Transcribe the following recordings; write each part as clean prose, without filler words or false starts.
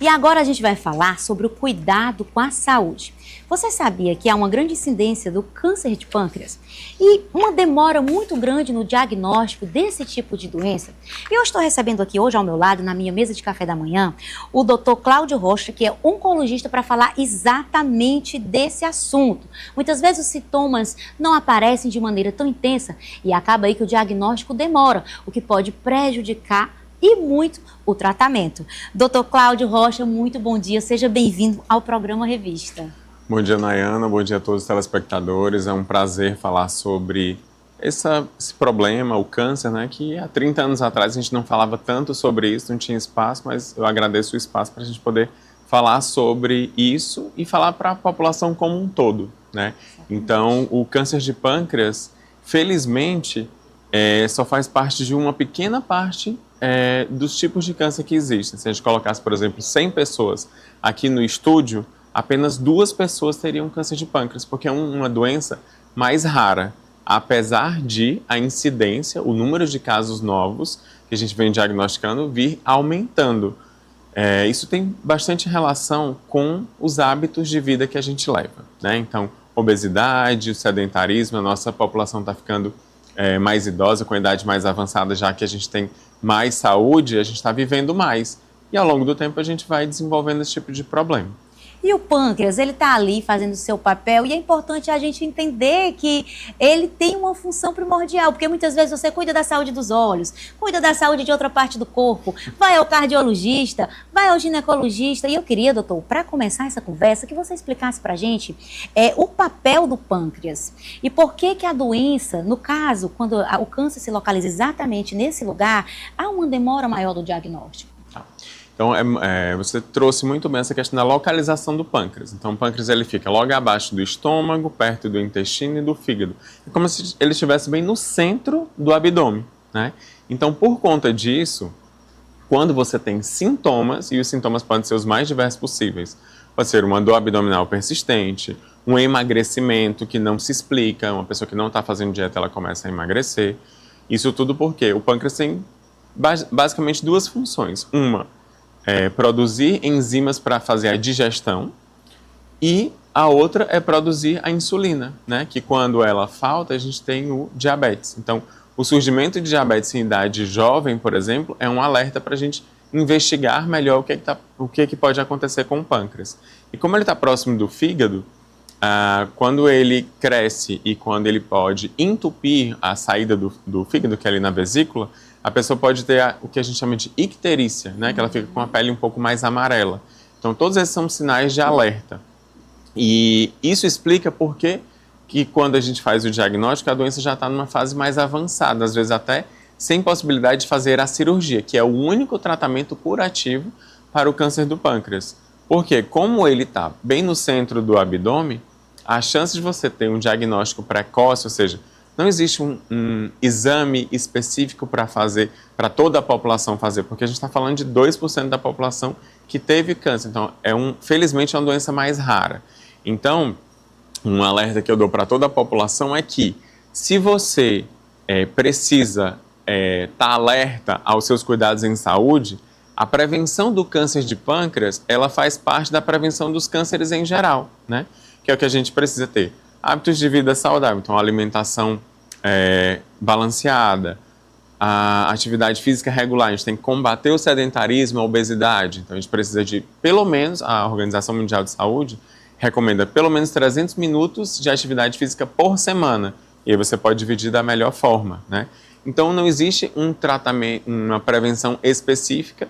E agora a gente vai falar sobre o cuidado com a saúde. Você sabia que há uma grande incidência do câncer de pâncreas e uma demora muito grande no diagnóstico desse tipo de doença? E eu estou recebendo aqui hoje ao meu lado, na minha mesa de café da manhã, o Dr. Cláudio Rocha, que é oncologista, para falar exatamente desse assunto. Muitas vezes os sintomas não aparecem de maneira tão intensa e acaba aí que o diagnóstico demora, o que pode prejudicar e muito o tratamento. Dr. Cláudio Rocha, muito bom dia, seja bem-vindo ao programa Revista. Bom dia, Nayana, bom dia a todos os telespectadores. É um prazer falar sobre esse problema, o câncer, né, que há 30 anos atrás a gente não falava tanto sobre isso, não tinha espaço, mas eu agradeço o espaço para a gente poder falar sobre isso e falar para a população como um todo, né? Então, o câncer de pâncreas, felizmente, só faz parte de uma pequena parte dos tipos de câncer que existem. Se a gente colocasse, por exemplo, 100 pessoas aqui no estúdio, apenas 2 pessoas teriam câncer de pâncreas, porque é uma doença mais rara, apesar de a incidência, o número de casos novos que a gente vem diagnosticando vir aumentando. Isso tem bastante relação com os hábitos de vida que a gente leva, né? Então, obesidade, o sedentarismo, a nossa população está ficando mais idosa, com a idade mais avançada, já que a gente tem mais saúde, a gente está vivendo mais. E ao longo do tempo a gente vai desenvolvendo esse tipo de problema. E o pâncreas, ele está ali fazendo o seu papel e é importante a gente entender que ele tem uma função primordial, porque muitas vezes você cuida da saúde dos olhos, cuida da saúde de outra parte do corpo, vai ao cardiologista, vai ao ginecologista. E eu queria, doutor, para começar essa conversa, que você explicasse para a gente o papel do pâncreas e por que que a doença, no caso, quando o câncer se localiza exatamente nesse lugar, há uma demora maior do diagnóstico. Então, você trouxe muito bem essa questão da localização do pâncreas. Então, o pâncreas ele fica logo abaixo do estômago, perto do intestino e do fígado. É como se ele estivesse bem no centro do abdômen, né? Então, por conta disso, quando você tem sintomas, e os sintomas podem ser os mais diversos possíveis, pode ser uma dor abdominal persistente, um emagrecimento que não se explica, uma pessoa que não está fazendo dieta, ela começa a emagrecer. Isso tudo porque o pâncreas tem basicamente 2 funções. Uma, produzir enzimas para fazer a digestão, e a outra é produzir a insulina, né? Que quando ela falta, a gente tem o diabetes. Então, o surgimento de diabetes em idade jovem, por exemplo, é um alerta para a gente investigar melhor o que pode acontecer com o pâncreas. E como ele está próximo do fígado, quando ele cresce e quando ele pode entupir a saída do fígado, que é ali na vesícula, a pessoa pode ter o que a gente chama de icterícia, né? Que ela fica com a pele um pouco mais amarela. Então, todos esses são sinais de alerta. E isso explica por que quando a gente faz o diagnóstico, a doença já está numa fase mais avançada, às vezes até sem possibilidade de fazer a cirurgia, que é o único tratamento curativo para o câncer do pâncreas. Porque, como ele está bem no centro do abdômen, a chance de você ter um diagnóstico precoce, ou seja, não existe um exame específico para fazer, para toda a população fazer, porque a gente está falando de 2% da população que teve câncer. Então, felizmente, é uma doença mais rara. Então, um alerta que eu dou para toda a população é que, se você precisa estar alerta aos seus cuidados em saúde, a prevenção do câncer de pâncreas, ela faz parte da prevenção dos cânceres em geral, né? Que é o que a gente precisa ter. Hábitos de vida saudável, então alimentação balanceada, a atividade física regular, a gente tem que combater o sedentarismo, a obesidade, então a gente precisa de, pelo menos, a Organização Mundial de Saúde recomenda pelo menos 300 minutos de atividade física por semana, e aí você pode dividir da melhor forma, né? Então não existe um tratamento, uma prevenção específica,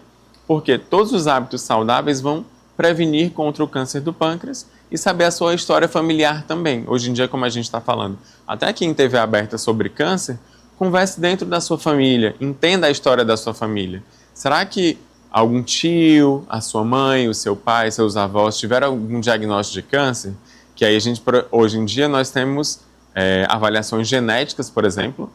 porque todos os hábitos saudáveis vão prevenir contra o câncer do pâncreas e saber a sua história familiar também. Hoje em dia, como a gente está falando, até aqui em TV aberta sobre câncer, converse dentro da sua família, entenda a história da sua família. Será que algum tio, a sua mãe, o seu pai, seus avós tiveram algum diagnóstico de câncer? Que aí hoje em dia nós temos avaliações genéticas, por exemplo.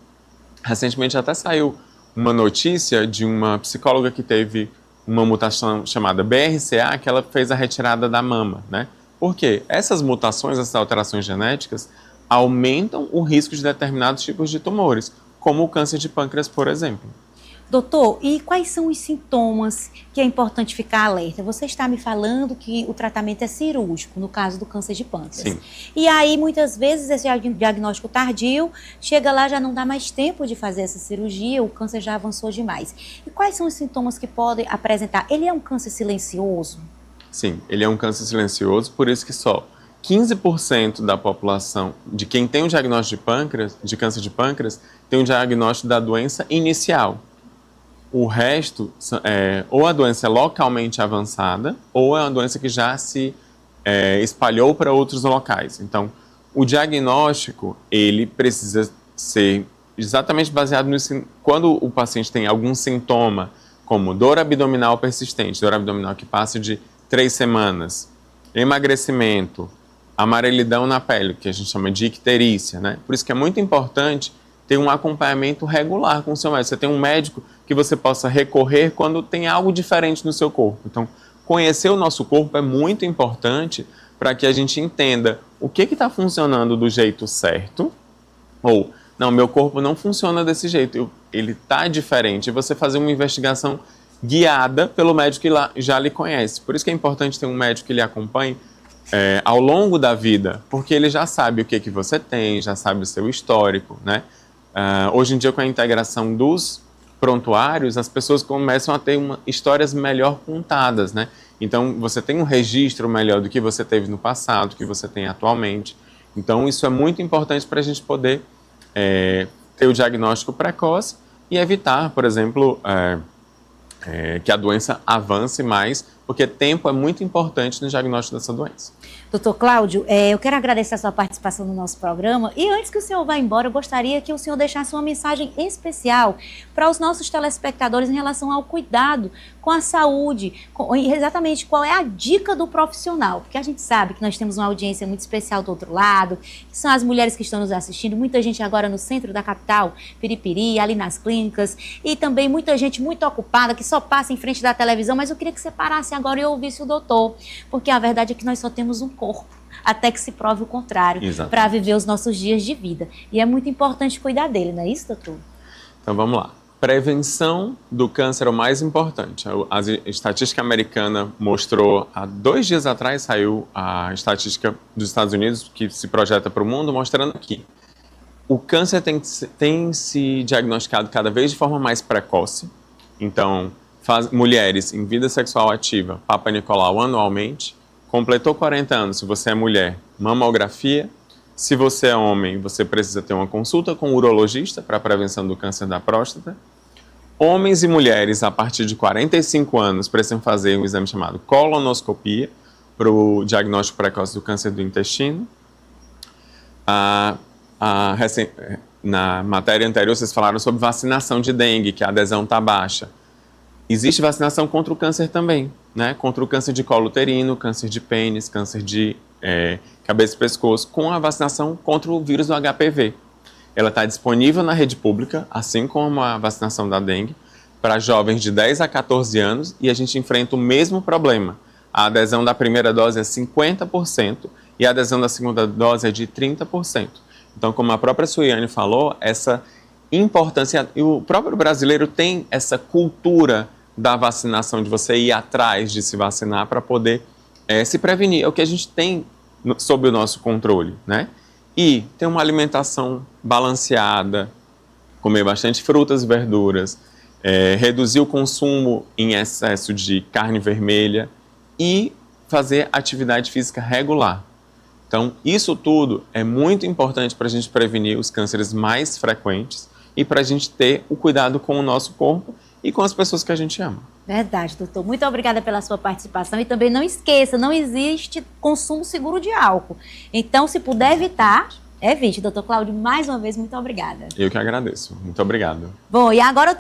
Recentemente até saiu uma notícia de uma psicóloga que teve uma mutação chamada BRCA, que ela fez a retirada da mama, né? Por quê? Essas mutações, essas alterações genéticas, aumentam o risco de determinados tipos de tumores, como o câncer de pâncreas, por exemplo. Doutor, e quais são os sintomas que é importante ficar alerta? Você está me falando que o tratamento é cirúrgico, no caso do câncer de pâncreas. Sim. E aí, muitas vezes, esse diagnóstico tardio, chega lá, já não dá mais tempo de fazer essa cirurgia, o câncer já avançou demais. E quais são os sintomas que podem apresentar? Ele é um câncer silencioso? Sim, ele é um câncer silencioso, por isso que só 15% da população, de quem tem o diagnóstico de pâncreas, de câncer de pâncreas, tem o diagnóstico da doença inicial. O resto, ou a doença é localmente avançada, ou é uma doença que já se espalhou para outros locais. Então, o diagnóstico, ele precisa ser exatamente baseado nisso. Quando o paciente tem algum sintoma, como dor abdominal persistente, dor abdominal que passa de 3 semanas, emagrecimento, amarelidão na pele, que a gente chama de icterícia, né? Por isso que é muito importante ter um acompanhamento regular com o seu médico. Você tem um médico que você possa recorrer quando tem algo diferente no seu corpo. Então, conhecer o nosso corpo é muito importante para que a gente entenda o que está funcionando do jeito certo, ou, não, meu corpo não funciona desse jeito, ele está diferente. E você fazer uma investigação guiada pelo médico que já lhe conhece. Por isso que é importante ter um médico que lhe acompanhe ao longo da vida, porque ele já sabe o que você tem, já sabe o seu histórico, né? Hoje em dia, com a integração dos prontuários, as pessoas começam a ter histórias melhor contadas, né? Então, você tem um registro melhor do que você teve no passado, do que você tem atualmente. Então, isso é muito importante para a gente poder ter o diagnóstico precoce e evitar, por exemplo, que a doença avance mais, porque tempo é muito importante no diagnóstico dessa doença. Doutor Cláudio, eu quero agradecer a sua participação no nosso programa e antes que o senhor vá embora, eu gostaria que o senhor deixasse uma mensagem especial para os nossos telespectadores em relação ao cuidado com a saúde, exatamente qual é a dica do profissional, porque a gente sabe que nós temos uma audiência muito especial do outro lado, que são as mulheres que estão nos assistindo, muita gente agora no centro da capital, Piripiri, ali nas clínicas, e também muita gente muito ocupada que só passa em frente da televisão, mas eu queria que você parasse agora e ouvisse o doutor, porque a verdade é que nós só temos um corpo, até que se prove o contrário, para viver os nossos dias de vida. E é muito importante cuidar dele, não é isso, doutor? Então vamos lá. Prevenção do câncer é o mais importante. A estatística americana mostrou, há 2 dias atrás saiu a estatística dos Estados Unidos, que se projeta para o mundo, mostrando que o câncer tem se diagnosticado cada vez de forma mais precoce. Então, mulheres em vida sexual ativa, Papa Nicolau anualmente, completou 40 anos, se você é mulher, mamografia. Se você é homem, você precisa ter uma consulta com o urologista para a prevenção do câncer da próstata. Homens e mulheres a partir de 45 anos precisam fazer um exame chamado colonoscopia para o diagnóstico precoce do câncer do intestino. Na matéria anterior, vocês falaram sobre vacinação de dengue, que a adesão está baixa. Existe vacinação contra o câncer também, né? Contra o câncer de colo uterino, câncer de pênis, câncer de cabeça e pescoço, com a vacinação contra o vírus do HPV. Ela está disponível na rede pública, assim como a vacinação da dengue, para jovens de 10 a 14 anos, e a gente enfrenta o mesmo problema. A adesão da primeira dose é 50% e a adesão da segunda dose é de 30%. Então, como a própria Suiane falou, essa importância, e o próprio brasileiro tem essa cultura da vacinação, de você ir atrás de se vacinar para poder se prevenir. É o que a gente tem sob o nosso controle, né? E ter uma alimentação balanceada, comer bastante frutas e verduras, reduzir o consumo em excesso de carne vermelha e fazer atividade física regular. Então, isso tudo é muito importante para a gente prevenir os cânceres mais frequentes e para a gente ter o cuidado com o nosso corpo e com as pessoas que a gente ama. Verdade, doutor. Muito obrigada pela sua participação e também não esqueça, não existe consumo seguro de álcool. Então, se puder evitar, evite. Doutor Cláudio, mais uma vez, muito obrigada. Eu que agradeço. Muito obrigado. Bom, e agora